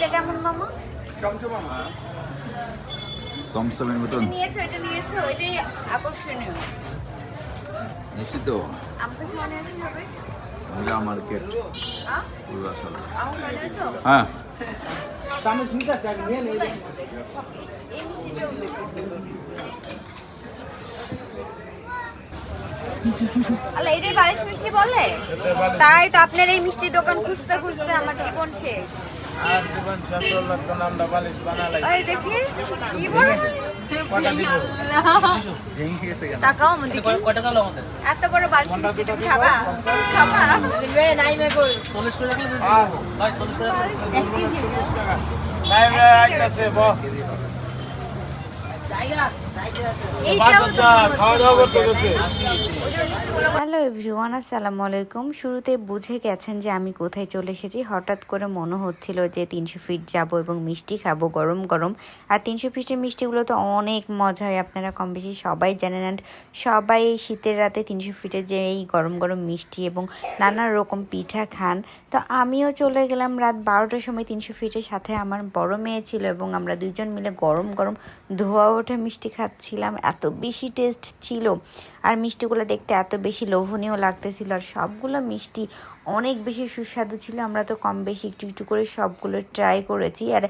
এটা কেমন মামা? চমচমা মা সমসমের মতন এটা নিয়েছো এটাই আকর্ষণীয়। নিশ্চিত আমাকে শোনা নিয়েছো হবে? মহিলা মার্কেট হ্যাঁ পূর্বাচল। আমাকে শোনা নিয়েছো? হ্যাঁ চামচ নিতে আসে আগে নিয়ে নেই এই মিষ্টিটাও আল্লাহ এটাই বালিশ মিষ্টি বলে? তাই তো আপনার এই মিষ্টির দোকান খুঁজতে খুঁজতে আমার জীবন শেষ। আর জীবন শেষ হলো তো নামটা বালিশ বানালাই ওই দেখি কি বড় কটা দিব টাকাও আমাদের কয়টা কালো আমাদের এত বড় বালিশ মিষ্টি তুমি খাবা? খাবা নাই মে কই 40 করে রাখলে ভাই 40 করে রাখলে নাই ভাই আইতাছে বহ খাওয়া দাওয়া করতে গেছে। হ্যালো এভরিওয়ান, আসসালামু আলাইকুম। শুরুতে বুঝে গেছেন যে আমি কোথায় চলে এসেছি। হঠাৎ করে মনে হচ্ছিল যে 300 ফিট যাব এবং মিষ্টি খাবো গরম গরম। আর 300 ফিটের মিষ্টিগুলো তো অনেক মজা হয়, আপনারা কম বেশি সবাই জানেন। অ্যান্ড সবাই শীতের রাতে 300 ফিটের যে এই গরম গরম মিষ্টি এবং নানা রকম পিঠা খান। তো আমিও চলে গেলাম রাত 12টার সময় 300 ফিটের। সাথে আমার বড় মেয়ে ছিল এবং আমরা দুইজন মিলে গরম গরম ধোয়া ওঠা মিষ্টি খাচ্ছিলাম। এত বেশি টেস্ট ছিল আর মিষ্টিগুলো দেখতে এত বেশি লোভনীয় লাগতেছিল। আর সবগুলো মিষ্টি অনেক বেশি সুস্বাদু ছিল। আমরা তো কম বেশি একটু একটু করে সবগুলো ট্রাই করেছি। আর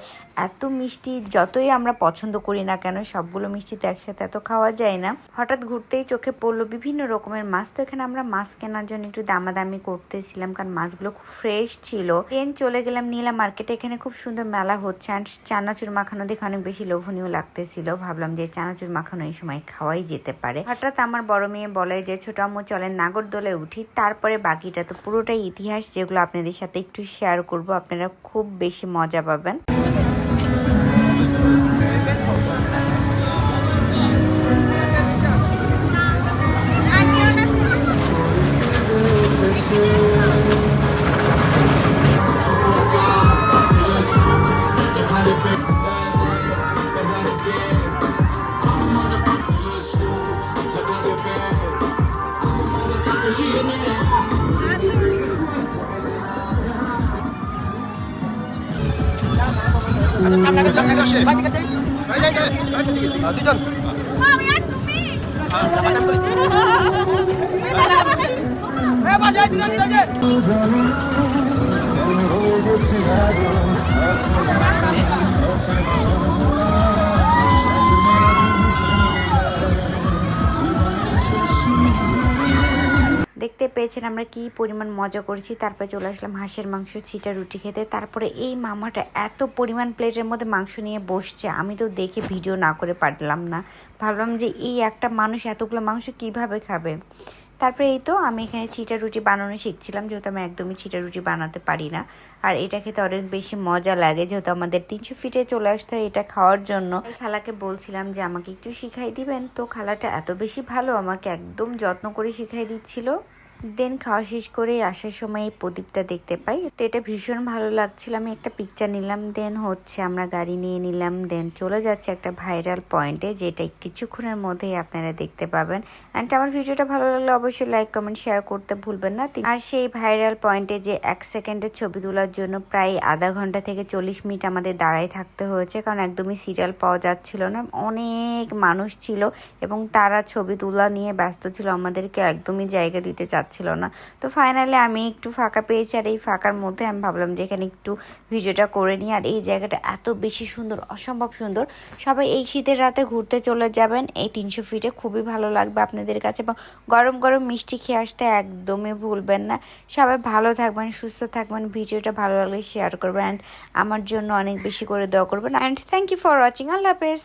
এত মিষ্টি যতই আমরা পছন্দ করি না কেন, সবগুলো মিষ্টি তো একসাথে এত খাওয়া যায় না। হঠাৎ ঘুরতেই চোখে পড়লো বিভিন্ন রকমের মাছ। তো এখানে আমরা মাছ কেনার জন্য একটু দামাদামি করতেছিলাম, কারণ মাছগুলো খুব ফ্রেশ ছিল। দেন চলে গেলাম নীলা মার্কেটে। এখানে খুব সুন্দর মেলা হচ্ছে আর চানাচুর মাখানো দেখে অনেক বেশি লোভনীয় লাগতেছিল। ভাবলাম যে চানাচুর মাখানো এই সময় খাওয়াই যেতে পারে। হঠাৎ আমার বড় মেয়ে বলে যে ছোট আম্মু চলেন নাগরদোলায় উঠি। তারপরে বাকিটা তো পুরোটাই ইতিহাস, যেগুলো আপনাদের সাথে একটু শেয়ার করব। আপনারা খুব বেশি মজা পাবেন। দেখতে পেয়েছেন আমরা কি পরিমাণ মজা করেছি। তারপরে চলে আসলাম হাঁসের মাংস ছিটা রুটি খেতে। তারপরে এই মামাটা এত পরিমাণ প্লেটের মধ্যে মাংস নিয়ে বসছে, আমি তো দেখে ভিডিও না করে পারলাম না। ভাবলাম যে এই একটা মানুষ এতগুলো মাংস কিভাবে খাবে। তারপরে এই তো আমি এখানে ছিটা রুটি বানানো শিখছিলাম, যেহেতু আমি একদমই ছিটা রুটি বানাতে পারি না। আর এটা খেতে অনেক বেশি মজা লাগে, যেহেতু আমাদের 300 ফিটে চলে আসতে হয় এটা খাওয়ার জন্য। খালাকে বলছিলাম যে আমাকে একটু শিখাই দিবেন, তো খালাটা এত বেশি ভালো, আমাকে একদম যত্ন করে শিখাই দিচ্ছিল। দেন খাওয়া শেষ করে আসার সময় এই প্রদীপটা দেখতে পাই, তো এটা ভীষণ ভালো লাগছিল। আমি একটা পিকচার নিলাম। দেন হচ্ছে আমরা গাড়ি নিয়ে নিলাম। দেন চলে যাচ্ছে একটা ভাইরাল পয়েন্টে, যেটা কিছুক্ষণের মধ্যেই আপনারা দেখতে পাবেন। অ্যান্ড আমার ভিডিওটা ভালো লাগলে অবশ্যই লাইক কমেন্ট শেয়ার করতে ভুলবেন না। আর সেই ভাইরাল পয়েন্টে যে 1 সেকেন্ডের ছবি তোলার জন্য প্রায় আধা ঘন্টা থেকে 40 মিনিট আমাদের দাঁড়ায় থাকতে হয়েছে, কারণ একদমই সিরিয়াল পাওয়া যাচ্ছিল না। অনেক মানুষ ছিল এবং তারা ছবি তোলা নিয়ে ব্যস্ত ছিল, আমাদেরকে একদমই জায়গা দিতে ছিল না। তো ফাইনালি আমি একটু ফাঁকা পেয়েছি, আর এই ফাঁকার মধ্যে আমি ভাবলাম যে এখানে একটু ভিডিওটা করে নিই। আর এই জায়গাটা এত বেশি সুন্দর, অসম্ভব সুন্দর। সবাই এই শীতের রাতে ঘুরতে চলে যাবেন এই 300 ফিটে, খুবই ভালো লাগবে আপনাদের কাছে। এবং গরম গরম মিষ্টি খেয়ে আসতে একদমই ভুলবেন না। সবাই ভালো থাকবেন, সুস্থ থাকবেন। ভিডিওটা ভালো লাগলে শেয়ার করবেন, অ্যান্ড আমার জন্য অনেক বেশি করে দোয়া করবেন। And thank you for watching. আল্লাহ হাফেজ।